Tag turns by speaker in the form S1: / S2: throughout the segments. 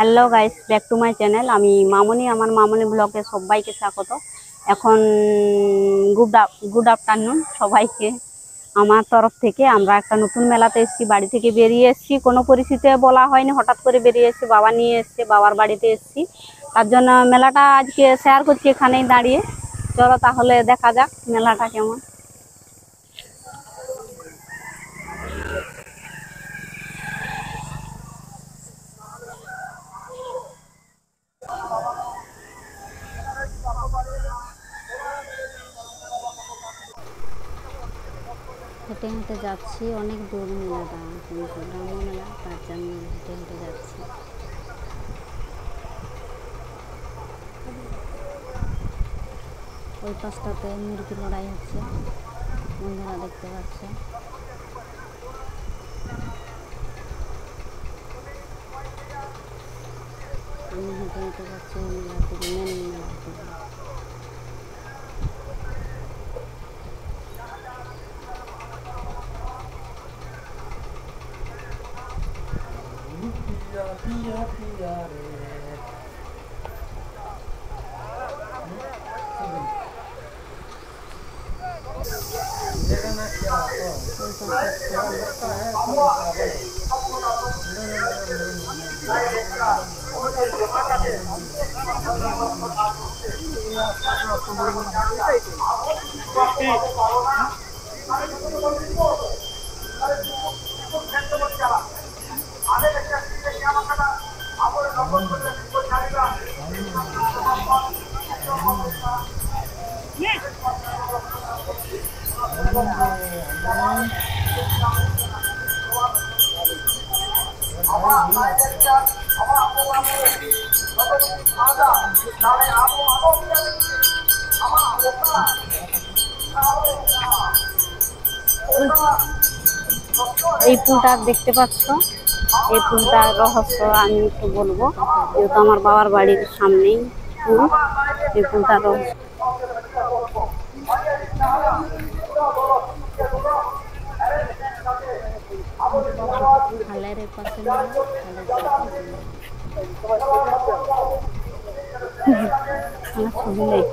S1: Hello guys, back to my channel. আমি মামনি, আমার মামনি ব্লগে সবাইকে স্বাগত। এখন গুড আফটারনুন সবাইকে। আমার তরফ থেকে আমরা একটা নতুন মেলাতে এসেছি, বাড়ি থেকে বেরিয়ে এসেছি, কোনো পরিস্থিতিতে বলা হয়নি, হঠাৎ করে বেরিয়ে এসেছি, বাবা নিয়ে এসছে, বাবার বাড়িতে এসেছি। তার জন্য মেলাটা আজকে শেয়ার করছি এখানেই দাঁড়িয়ে। চলো তাহলে দেখা যাক মেলাটা কেমন। হেঁটে হেঁটে যাচ্ছি, অনেক দূর মেলাটা, কিন্তু গ্রাম্য মেলা, তার জন্য হেঁটে হেঁটে যাচ্ছি। ওই পাশটাতে মুরগি লড়াই হচ্ছে, বন্ধুরা দেখতে পাচ্ছে। আমি হেঁটে হেঁটে যাচ্ছি ওই মেলার দিকে, মেন মেলার দিকে। এই ফুলটা দেখতে পাচ্ছ, এই ফুলটার রহস্য আমি একটু বলবো, যেহেতু আমার বাবার বাড়ির সামনেই ফুল। এই ফুলটার রহস্য খালের পাশে ছবি নেই।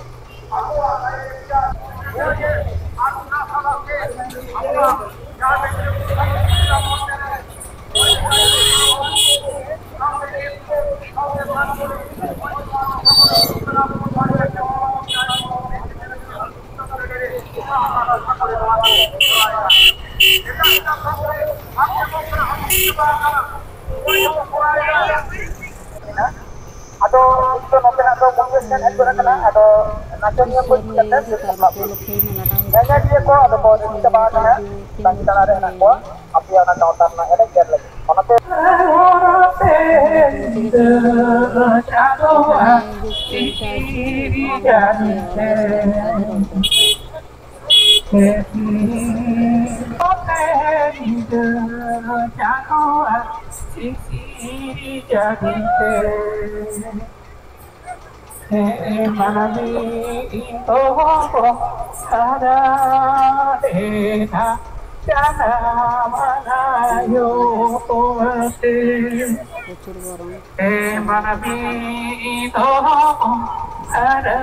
S2: Atau itu nanti atau mungkin kan itu nak atau nanti ni pun kita
S1: তার উপলক্ষেই মেলাটা হচ্ছে।
S2: jangan dia ko atau ko kita bahas na dan kita ada nak ko api yang nak tahu na ada jer lagi onate Manami ito sada dena jana manayo ate
S1: প্রচুর গরম।
S2: manami ito sada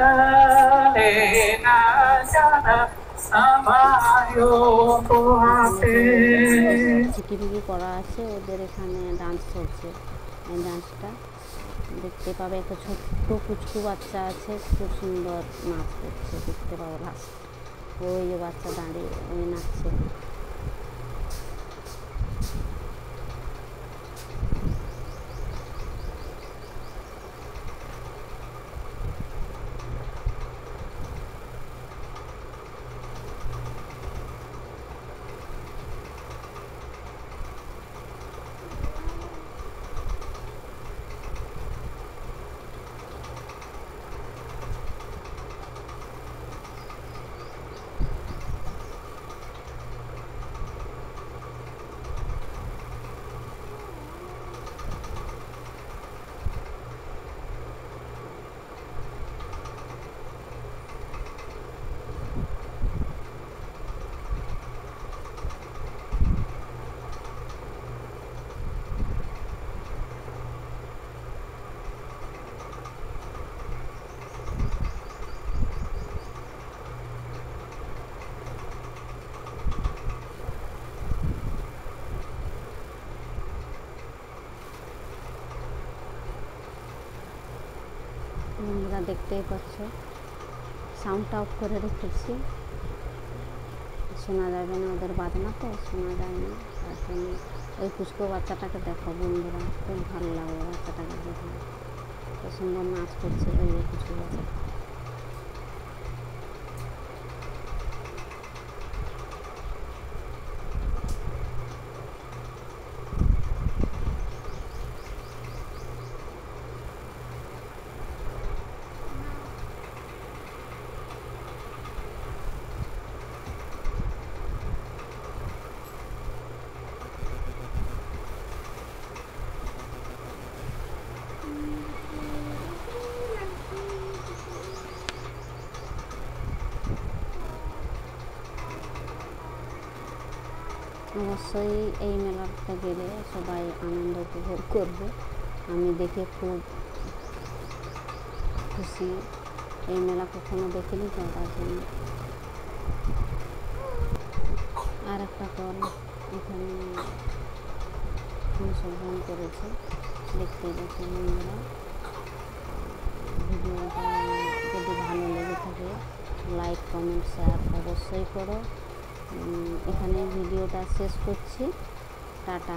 S2: dena jana amayo ate
S1: ঝিকিমিকি করা আছে, ওদের এখানে dance চলছে। এই ডান্সটা দেখতে পাবে, একটা ছোট্ট কুচকু বাচ্চা আছে, খুব সুন্দর নাচ করছে, দেখতে পাবো লাস্ট। ওই যে বাচ্চা দাঁড়িয়ে ওই নাচছে। বন্ধুরা দেখতেই পাচ্ছ, সাউন্ডটা অফ করে রেখেছি, শোনা যাবে না, ওদের বাজনা তো শোনা যায় না, তার জন্য। ওই পুচকো বাচ্চাটাকে দেখো বন্ধুরা, খুব ভালো লাগে বাচ্চাটাকে দেখে, কত সুন্দর নাচ করছে ওই পুচকো বাচ্চাটা। অবশ্যই এই মেলাতে গেলে সবাই আনন্দ উপভোগ করবে, আমি দেখে খুব খুশি, এই মেলা কখনো দেখিনি তো, তার জন্য। আর একটা কল এখানে অংশগ্রহণ করেছে, দেখতেই পাচ্ছি বন্ধুরা। ভিডিওটা যদি ভালো লেগে থাকে লাইক কমেন্ট শেয়ার অবশ্যই করো। এখানে ভিডিওটা শেষ করছি, টাটা।